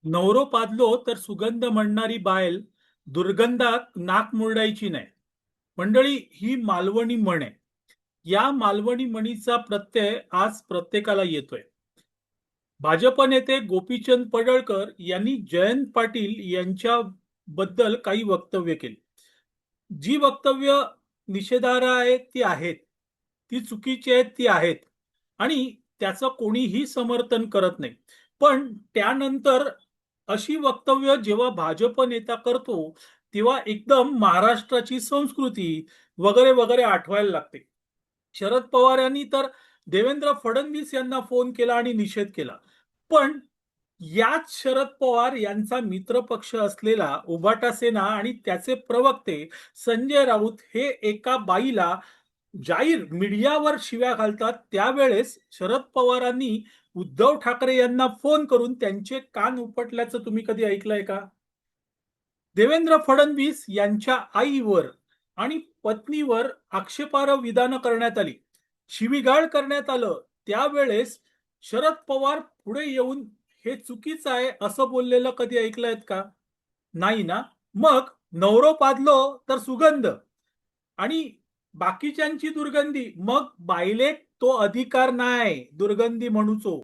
नवरो पादलो तर सुगंध म्हणणारी बायल दुर्गंधात नाक मुरडायची नाही. मंडळी, ही मालवणी म्हण आहे. या मालवणी म्हणीचा प्रत्यय आज प्रत्येकाला येतोय. भाजप नेते गोपीचंद पडळकर यांनी जयंत पाटील यांच्याबद्दल काही वक्तव्य केली. जी वक्तव्य निषेधार्ह आहेत ती आहेत, ती चुकीची आहेत ती आहेत, आणि त्याचं कोणीही समर्थन करत नाही. पण त्यानंतर अशी वक्तव्य जेव्हा भाजप नेता करतो, तेव्हा एकदम महाराष्ट्राची संस्कृती वगैरे वगैरे आठवायला लागते. शरद पवार यांनी तर देवेंद्र फडणवीस यांना फोन केला आणि निषेध केला. पण याच शरद पवार यांचा मित्रपक्ष असलेला उभाटा सेना आणि त्याचे प्रवक्ते संजय राऊत हे एका बाईला जाहीर मीडियावर शिव्या घालतात. त्यावेळेस शरद पवारांनी उद्धव ठाकरे यांना फोन करून त्यांचे कान उपटल्याचं तुम्ही कधी ऐकलंय का? देवेंद्र फडणवीस यांच्या आईवर आणि पत्नीवर आक्षेपार्ह विधानं करण्यात आली, शिवीगाळ करण्यात आलं. त्यावेळेस शरद पवार पुढे येऊन हे चुकीचं आहे असं बोललेलं कधी ऐकलंयत का? नाही ना. मग नवरो पादलो तर सुगंध आणि बाकीच्यांची दुर्गंधी, मग बायलेक तो अधिकार नाही दुर्गंधी म्हणूचो.